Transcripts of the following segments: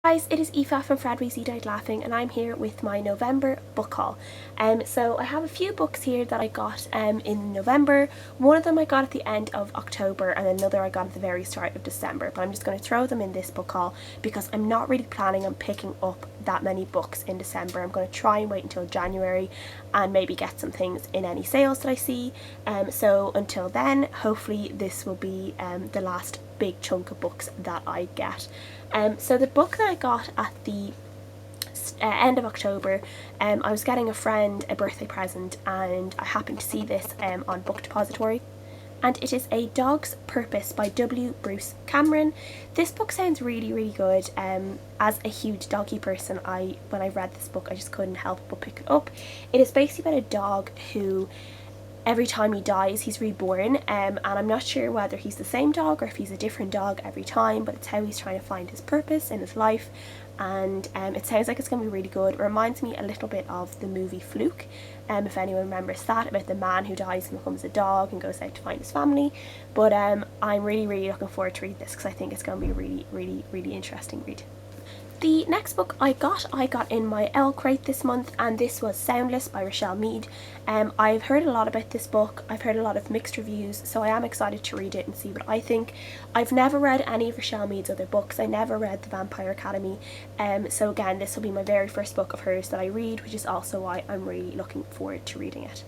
Guys, it is Aoife from Fred Weasley Died Laughing, and I'm here with my November book haul. So I have a few books here that I got in November. One of them I got at the end of October and another I got at the very start of December, but I'm just going to throw them in this book haul because I'm not really planning on picking up that many books in December. I'm going to try and wait until January and maybe get some things in any sales that I see. So until then, hopefully this will be the last big chunk of books that I get. So the book that I got at the end of October, I was getting a friend a birthday present and I happened to see this on Book Depository, and it is A Dog's Purpose by W. Bruce Cameron. This book sounds really good. As a huge doggy person, when I read this book I just couldn't help but pick it up. It is basically about a dog who every time he dies he's reborn, and I'm not sure whether he's the same dog or if he's a different dog every time, but it's how he's trying to find his purpose in his life, and it sounds like it's going to be really good. It reminds me a little bit of the movie Fluke, if anyone remembers that, about the man who dies and becomes a dog and goes out to find his family. But I'm really looking forward to read this because I think it's going to be a really interesting read. The next book I got in my L crate this month, and this was Soundless by Rochelle Mead. I've heard a lot about this book. I've heard a lot of mixed reviews, so I am excited to read it and see what I think. I've never read any of Rochelle Mead's other books. I never read The Vampire Academy, so again this will be my very first book of hers that I read, which is also why I'm really looking forward to reading it.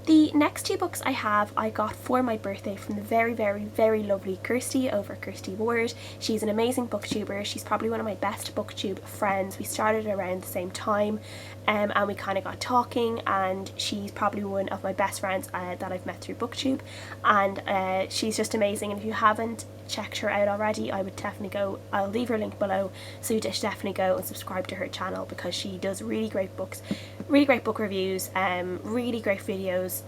The next two books I got for my birthday from the very lovely Kirsty over Kirsty Ward. She's an amazing booktuber. She's probably one of my best booktube friends. We started around the same time, and we kind of got talking, and she's probably one of my best friends that I've met through booktube, and she's just amazing. And if you haven't checked her out already, I would definitely go. I'll leave her link below, so you just definitely go and subscribe to her channel because she does really great books, really great book reviews, really great videos,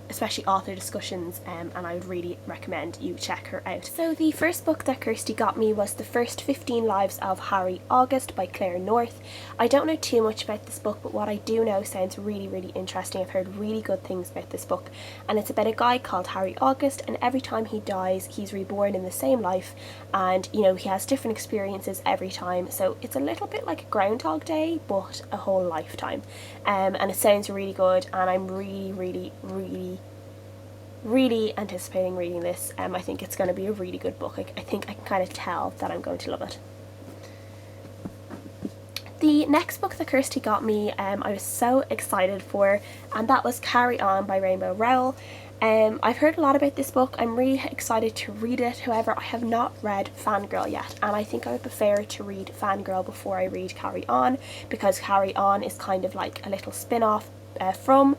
especially author discussions, and I would really recommend you check her out. So the first book that Kirsty got me was The First 15 Lives of Harry August by Claire North. I don't know too much about this book, but what I do know sounds really interesting. I've heard really good things about this book, and it's about a guy called Harry August, and every time he dies he's reborn in the same life, and you know, he has different experiences every time, so it's a little bit like Groundhog Day but a whole lifetime, and it sounds really good, and I'm really anticipating reading this. I think it's going to be a really good book. I think I can kind of tell that I'm going to love it. The next book that Kirsty got me, I was so excited for, and that was Carry On by Rainbow Rowell. I've heard a lot about this book. I'm really excited to read it. However, I have not read Fangirl yet, and I think I would prefer to read Fangirl before I read Carry On, because Carry On is kind of like a little spin-off from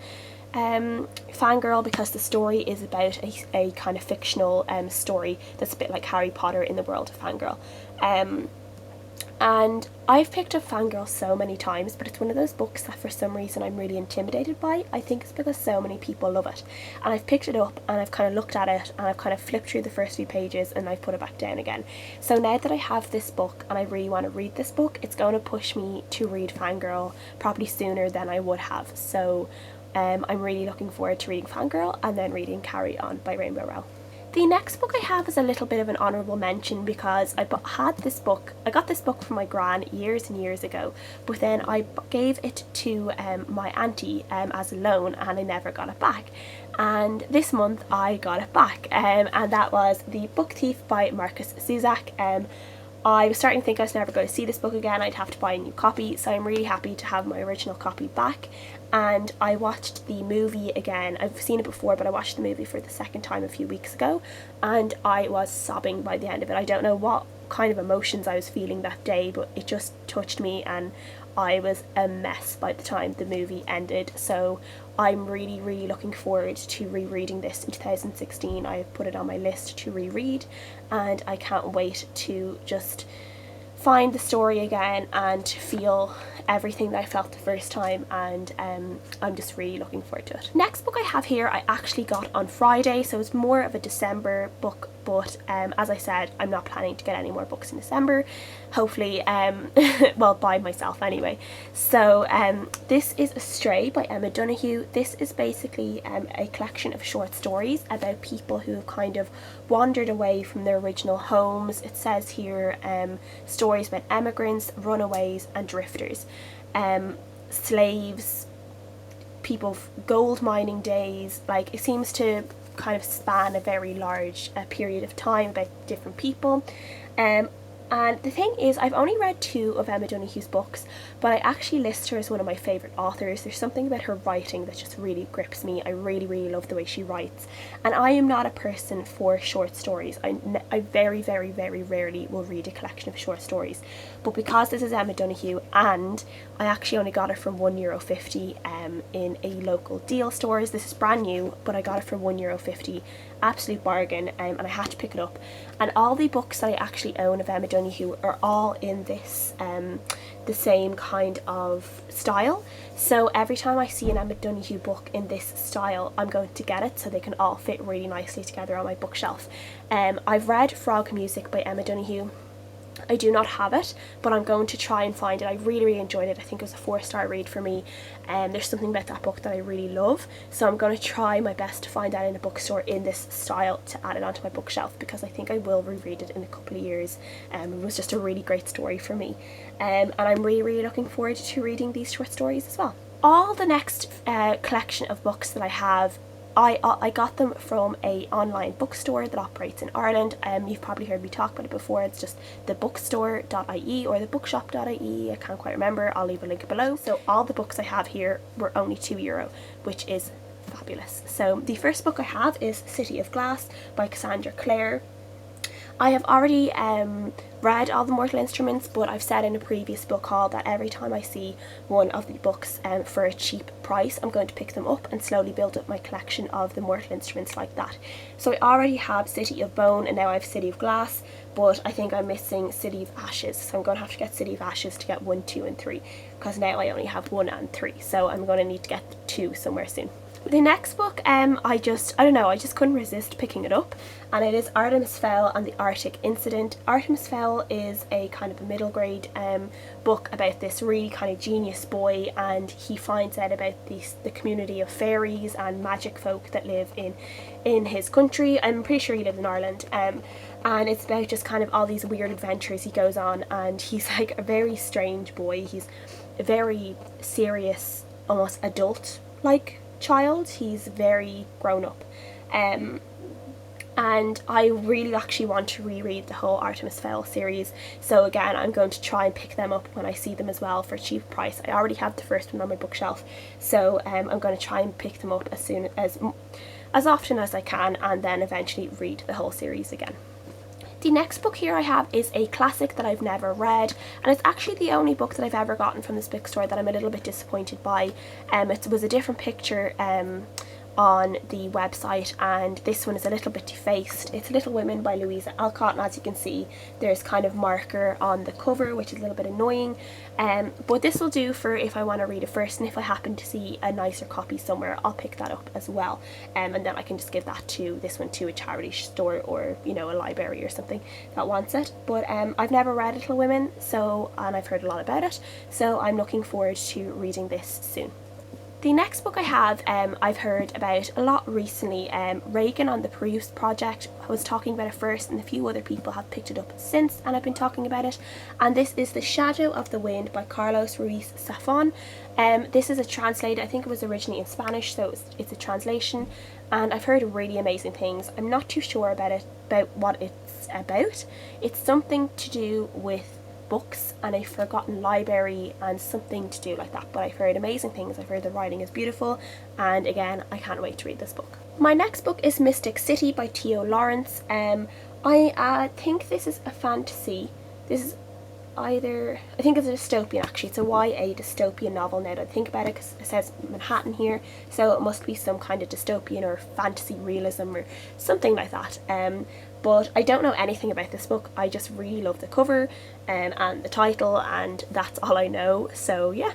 Fangirl, because the story is about a kind of fictional story that's a bit like Harry Potter in the world of Fangirl. And I've picked up Fangirl so many times, but it's one of those books that for some reason I'm really intimidated by. I think it's because so many people love it, and I've picked it up and I've kind of looked at it and I've kind of flipped through the first few pages and I've put it back down again. So now that I have this book and I really want to read this book, it's going to push me to read Fangirl probably sooner than I would have. So I'm really looking forward to reading Fangirl and then reading Carry On by Rainbow Rowell. The next book I have is a little bit of an honourable mention because I got this book from my gran years and years ago, but then I gave it to my auntie as a loan and I never got it back. And this month I got it back, and that was The Book Thief by Marcus Zusak. I was starting to think I was never going to see this book again. I'd have to buy a new copy, so I'm really happy to have my original copy back. And I watched the movie again. I've seen it before, but I watched the movie for the second time a few weeks ago, and I was sobbing by the end of it. I don't know what kind of emotions I was feeling that day, but it just touched me, and I was a mess by the time the movie ended. So I'm really looking forward to rereading this in 2016. I've put it on my list to reread, and I can't wait to just find the story again and to feel everything that I felt the first time, and I'm just really looking forward to it. Next book I have here I actually got on Friday, so it's more of a December book but as I said, I'm not planning to get any more books in December, hopefully, well, by myself anyway. So this is Astray by Emma Donoghue. This is basically a collection of short stories about people who have kind of wandered away from their original homes. It says here stories about emigrants, runaways and drifters, slaves, people, gold mining days. Like, it seems to kind of span a very large period of time about different people. And the thing is, I've only read 2 of Emma Donoghue's books, but I actually list her as one of my favourite authors. There's something about her writing that just really grips me. I really, really love the way she writes. And I am not a person for short stories. I very, very, very rarely will read a collection of short stories. But because this is Emma Donoghue, and I actually only got it from €1.50 in a local deal stores. This is brand new, but I got it for €1.50. Absolute bargain, and I had to pick it up. And all the books that I actually own of Emma Donoghue are all in this the same kind of style. So every time I see an Emma Donoghue book in this style, I'm going to get it, so they can all fit really nicely together on my bookshelf. I've read Frog Music by Emma Donoghue. I do not have it, but I'm going to try and find it. I really, really enjoyed it. I think it was a 4-star read for me. There's something about that book that I really love, so I'm going to try my best to find that in a bookstore in this style to add it onto my bookshelf, because I think I will reread it in a couple of years. It was just a really great story for me, and I'm really, really looking forward to reading these short stories as well. All the next collection of books that I have, I got them from a online bookstore that operates in Ireland. You've probably heard me talk about it before. It's just thebookstore.ie or thebookshop.ie. I can't quite remember. I'll leave a link below. So all the books I have here were only €2, which is fabulous. So the first book I have is City of Glass by Cassandra Clare. I have already read all the Mortal Instruments, but I've said in a previous book haul that every time I see one of the books for a cheap price, I'm going to pick them up and slowly build up my collection of the Mortal Instruments like that. So I already have City of Bone, and now I have City of Glass, but I think I'm missing City of Ashes, so I'm going to have to get City of Ashes to get 1, 2 and 3, because now I only have 1 and 3, so I'm going to need to get 2 somewhere soon. The next book, I don't know, I just couldn't resist picking it up, and it is Artemis Fowl and the Arctic Incident. Artemis Fowl is a kind of a middle grade book about this really kind of genius boy, and he finds out about the community of fairies and magic folk that live in his country. I'm pretty sure he lives in Ireland, and it's about just kind of all these weird adventures he goes on, and he's like a very strange boy. He's a very serious, almost adult-like child. He's very grown up, and I really actually want to reread the whole Artemis Fowl series, so again I'm going to try and pick them up when I see them as well for a cheap price. I already have the first one on my bookshelf, so I'm going to try and pick them up as often as I can, and then eventually read the whole series again. The next book here I have is a classic that I've never read, and it's actually the only book that I've ever gotten from this bookstore that I'm a little bit disappointed by. It was a different picture on the website, and this one is a little bit defaced. It's Little Women by Louisa Alcott, and as you can see there's kind of marker on the cover, which is a little bit annoying, but this will do for if I want to read it first, and if I happen to see a nicer copy somewhere, I'll pick that up as well, and then I can just give this one to a charity store, or a library or something that wants it. But I've never read Little Women, and I've heard a lot about it, so I'm looking forward to reading this soon. The next book I have, I've heard about a lot recently. Reagan on the Proust Project was talking about it first, and a few other people have picked it up since, and I've been talking about it. And this is The Shadow of the Wind by Carlos Ruiz Zafón. This is a translated, I think it was originally in Spanish, so it's a translation, and I've heard really amazing things. I'm not too sure about what it's about. It's something to do with books and a forgotten library and something to do like that, but I've heard amazing things. I've heard the writing is beautiful, and again I can't wait to read this book. My next book is Mystic City by T.O. Lawrence. I think this is a fantasy. This is I think it's a dystopian actually. It's a YA dystopian novel now that I think about it, because it says Manhattan here, so it must be some kind of dystopian or fantasy realism or something like that. But I don't know anything about this book. I just really love the cover and the title, and that's all I know, so yeah.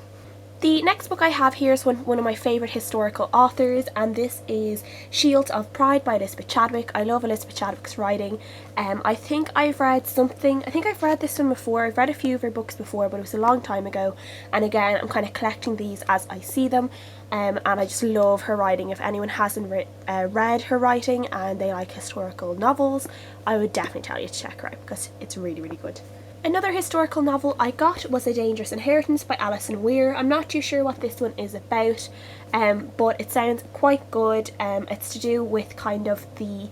The next book I have here is one of my favourite historical authors, and this is Shields of Pride by Elizabeth Chadwick. I love Elizabeth Chadwick's writing. I think I've read this one before. I've read a few of her books before, but it was a long time ago, and again I'm kind of collecting these as I see them, and I just love her writing. If anyone hasn't read her writing and they like historical novels, I would definitely tell you to check her out because it's really, really good. Another historical novel I got was A Dangerous Inheritance by Alison Weir. I'm not too sure what this one is about, but it sounds quite good. It's to do with kind of the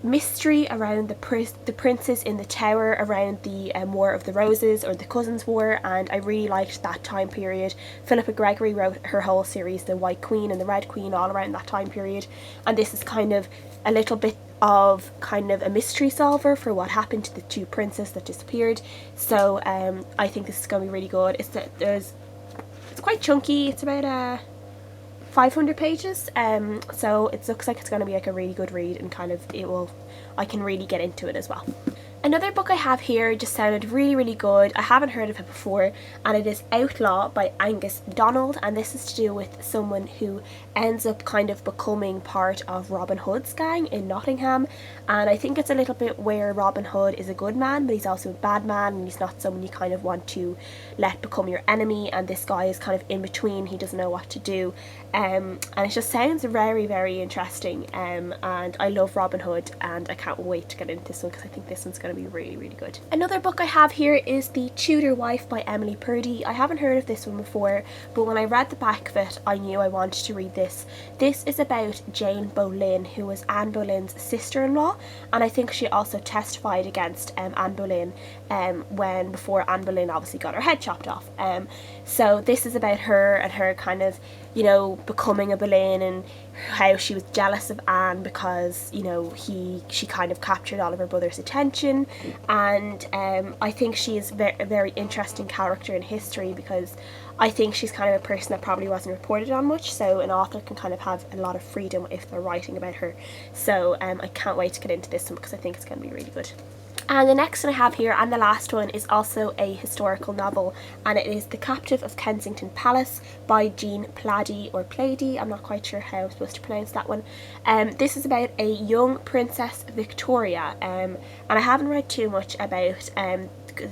mystery around the princes in the tower around the War of the Roses, or the Cousins' War, and I really liked that time period. Philippa Gregory wrote her whole series, The White Queen and The Red Queen, all around that time period, and this is kind of a little bit of kind of a mystery solver for what happened to the two princes that disappeared. So I think this is going to be really good. It's quite chunky. It's about 500 pages, so it looks like it's going to be like a really good read, and kind of I can really get into it as well. Another book I have here just sounded really, really good. I haven't heard of it before, and it is Outlaw by Angus Donald, and this is to do with someone who ends up kind of becoming part of Robin Hood's gang in Nottingham, and I think it's a little bit where Robin Hood is a good man, but he's also a bad man, and he's not someone you kind of want to let become your enemy, and this guy is kind of in between. He doesn't know what to do, and it just sounds very, very interesting, and I love Robin Hood, and I can't wait to get into this one because I think this one's going to be really, really good. Another book I have here is The Tudor Wife by Emily Purdy. I haven't heard of this one before, but when I read the back of it I knew I wanted to read this. This is about Jane Boleyn, who was Anne Boleyn's sister-in-law, and I think she also testified against Anne Boleyn before Anne Boleyn obviously got her head chopped off. So this is about her and her kind of, you know, becoming a Boleyn, and how she was jealous of Anne because, you know, she kind of captured all of her brother's attention, and I think she is a very interesting character in history because I think she's kind of a person that probably wasn't reported on much, so an author can kind of have a lot of freedom if they're writing about her. So I can't wait to get into this one because I think it's going to be really good. And the next one I have here, and the last one, is also a historical novel, and it is The Captive of Kensington Palace by Jean Plaidy, or Plaidy, I'm not quite sure how I'm supposed to pronounce that one. This is about a young Princess Victoria, and I haven't read too much about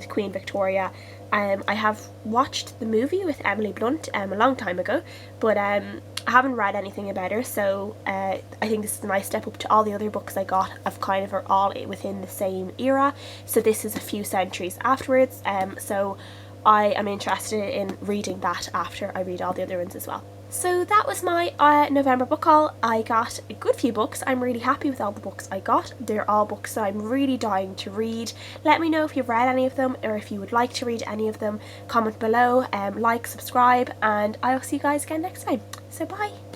Queen Victoria. I have watched the movie with Emily Blunt a long time ago, but I haven't read anything about her, so I think this is a nice step up to all the other books I got of kind of are all within the same era, so this is a few centuries afterwards, so I am interested in reading that after I read all the other ones as well. So that was my November book haul. I got a good few books. I'm really happy with all the books I got. They're all books that I'm really dying to read. Let me know if you've read any of them, or if you would like to read any of them. Comment below, like, subscribe, and I'll see you guys again next time. So bye!